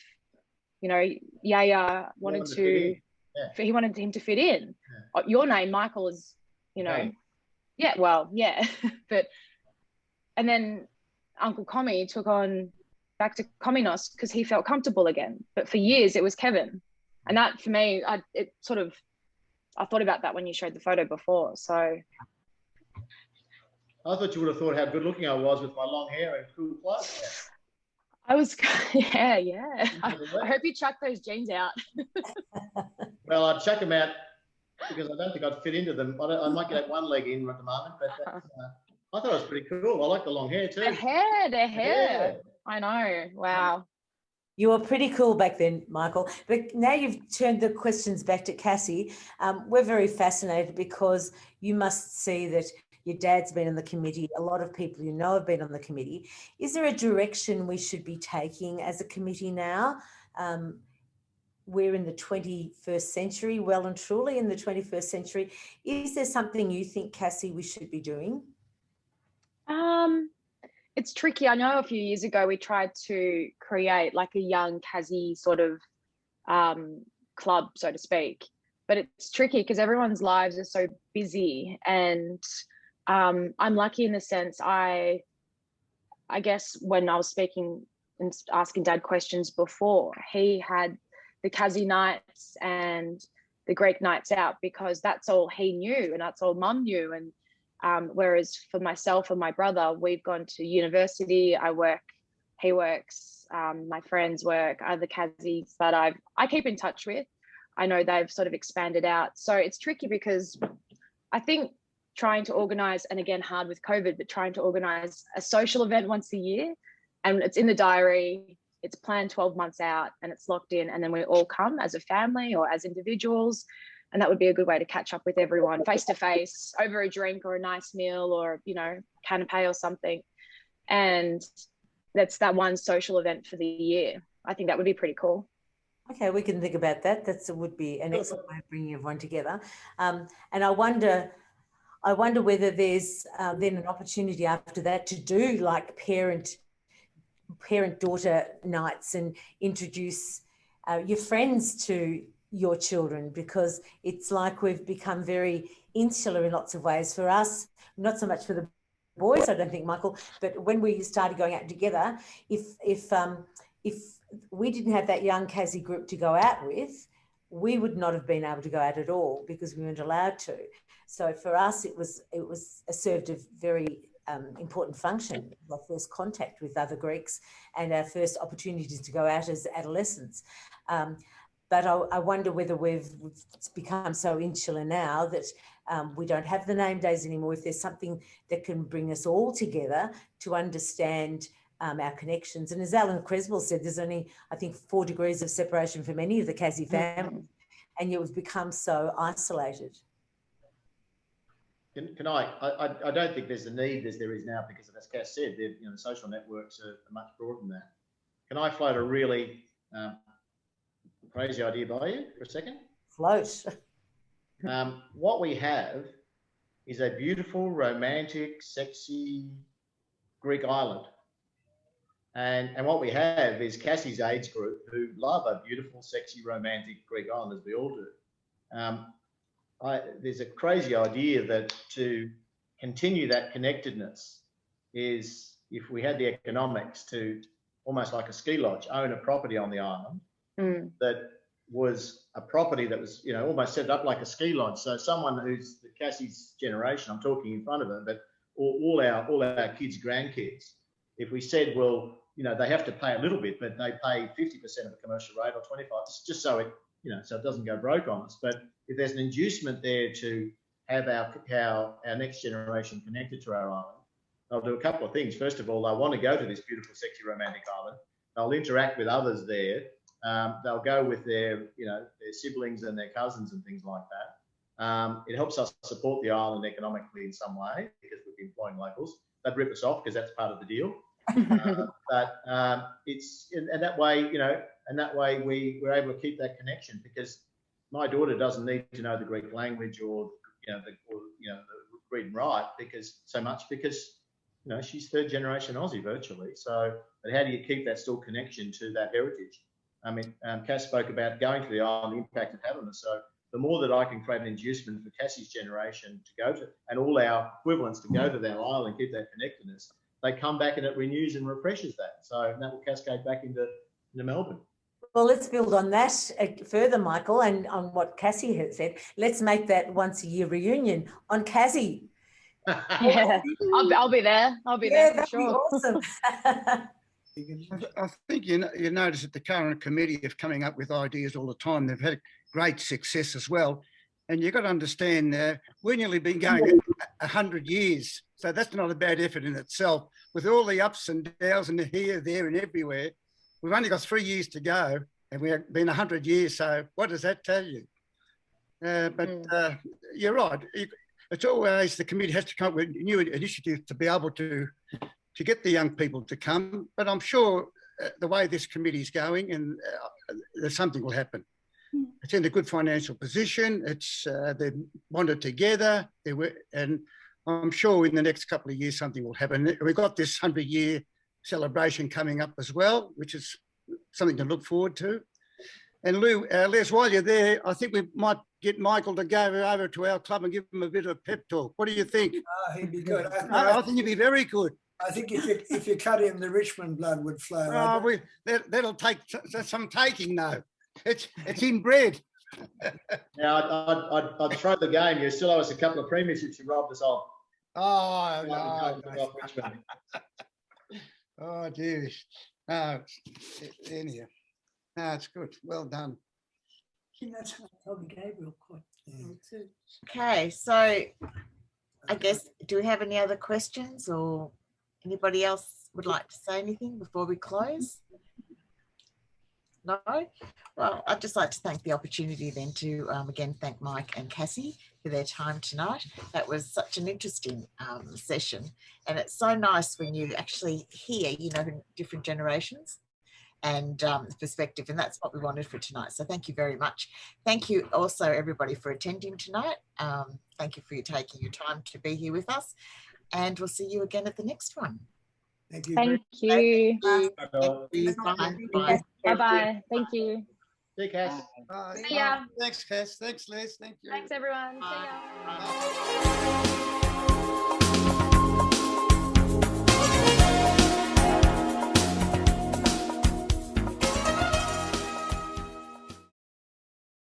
you know, Yaya wanted to, he wanted him to fit in. Yeah. Your name, Michael, is, you know, yeah, well, yeah. But, and then Uncle Commy took on back to Kominos because he felt comfortable again. But for years it was Kevin. And that for me, I thought about that when you showed the photo before. So I thought you would have thought how good looking I was with my long hair and cool clothes. I was, yeah. I hope you chuck those jeans out. Well, I'd chuck them out because I don't think I'd fit into them. I might get one leg in at the moment, but I thought it was pretty cool. I like the long hair too. The hair. Yeah. I know. Wow. You were pretty cool back then, Michael. But now you've turned the questions back to Cassie. We're very fascinated because you must see that your dad's been on the committee. A lot of people you know have been on the committee. Is there a direction we should be taking as a committee now? We're in the 21st century, well and truly in the 21st century. Is there something you think, Cassie, we should be doing? It's tricky. I know a few years ago we tried to create like a young Kazzie sort of club, so to speak, but it's tricky because everyone's lives are so busy. And I'm lucky in the sense I guess when I was speaking and asking Dad questions before, he had the Kazzie nights and the Greek nights out because that's all he knew and that's all Mum knew. And whereas for myself and my brother, we've gone to university, I work, he works, my friends work, other Kazzies that I keep in touch with. I know they've sort of expanded out. So it's tricky because I think trying to organise, and again, hard with COVID, but trying to organise a social event once a year, and it's in the diary, it's planned 12 months out and it's locked in, and then we all come as a family or as individuals. And that would be a good way to catch up with everyone face to face over a drink or a nice meal or, you know, canapé or something. And that's that one social event for the year. I think that would be pretty cool. Okay, we can think about that. That would be an excellent way of bringing everyone together. And I wonder whether there's then an opportunity after that to do like parent-daughter nights and introduce your friends to your children, because it's like we've become very insular in lots of ways. For us, not so much for the boys, I don't think, Michael, but when we started going out together, if we didn't have that young Kazzie group to go out with, we would not have been able to go out at all because we weren't allowed to. So for us, it served a very important function, our first contact with other Greeks and our first opportunities to go out as adolescents. But I wonder whether we've become so insular now that we don't have the name days anymore. If there's something that can bring us all together to understand our connections. And as Alan Creswell said, there's only, I think, 4 degrees of separation from any of the Kazzie family, and yet we've become so isolated. Can I don't think there's the need as there is now, because as Cass said, the social networks are much broader than that. Can I float a really crazy idea by you for a second? Float. What we have is a beautiful, romantic, sexy Greek island. And what we have is Cassie's age group who love a beautiful, sexy, romantic Greek island, as we all do. There's a crazy idea that to continue that connectedness is if we had the economics to, almost like a ski lodge, own a property on the island that was a property that was, you know, almost set up like a ski lodge. So someone who's the Cassie's generation, I'm talking in front of her, but all our kids, grandkids, if we said, well, you know, they have to pay a little bit, but they pay 50% of the commercial rate or 25%, just so it, you know, so it doesn't go broke on us. But if there's an inducement there to have our next generation connected to our island, they'll do a couple of things. First of all, they want to go to this beautiful, sexy, romantic island. They'll interact with others there. They'll go with their, you know, their siblings and their cousins and things like that. It helps us support the island economically in some way because we're employing locals. They'd rip us off because that's part of the deal. But it's, and that way, you know, and that way we're able to keep that connection, because my daughter doesn't need to know the Greek language or, you know, the read and write because you know, she's third generation Aussie virtually. So, but how do you keep that still connection to that heritage? I mean, Cass spoke about going to the island, the impact it had on us. So the more that I can create an inducement for Cassie's generation to go to, and all our equivalents to go to that island, keep that connectedness, they come back and it renews and refreshes that. So that will cascade back into Melbourne. Well, let's build on that further, Michael, and on what Cassie has said. Let's make that once a year reunion on Kazzie. Yeah, I'll be there. I'll be there for sure. Awesome. I think you notice that the current committee is coming up with ideas all the time. They've had great success as well. And you've got to understand, we've nearly been going 100 years. So that's not a bad effort in itself. With all the ups and downs and the here, there and everywhere, we've only got 3 years to go and we've been 100 years. So what does that tell you? But you're right. It's always the committee has to come up with new initiatives to be able to get the young people to come. But I'm sure the way this committee is going, and there's something will happen. It's in a good financial position. It's they're bonded together. And I'm sure in the next couple of years something will happen. We've got this 100-year celebration coming up as well, which is something to look forward to. And Lou, Les, while you're there, I think we might get Michael to go over to our club and give him a bit of a pep talk. What do you think? He'd be good. I think he'd be very good. I think if you cut him, the Richmond blood would flow. That'll take some taking though. It's inbred. Now, I'd throw the game. You still owe us a couple of premierships you robbed us off. Oh, no. Oh, dear. Anyhow. No, it's good. Well done. That's how Tommy Gabriel quite well too. Okay, so I guess, do we have any other questions, or anybody else would like to say anything before we close? No? Well, I'd just like to thank the opportunity then to again thank Mike and Cassie for their time tonight. That was such an interesting session, and it's so nice when you actually hear, you know, different generations and perspective, and that's what we wanted for tonight. So thank you very much. Thank you also everybody for attending tonight. Thank you for taking your time to be here with us, and we'll see you again at the next one. Thank you. Thank you. Thank you. Bye. Bye. Bye-bye. Thank you. See you, Cass. Bye. See ya. Thanks, Cass. Thanks, Les. Thank you. Thanks, everyone. Bye. See ya. Bye.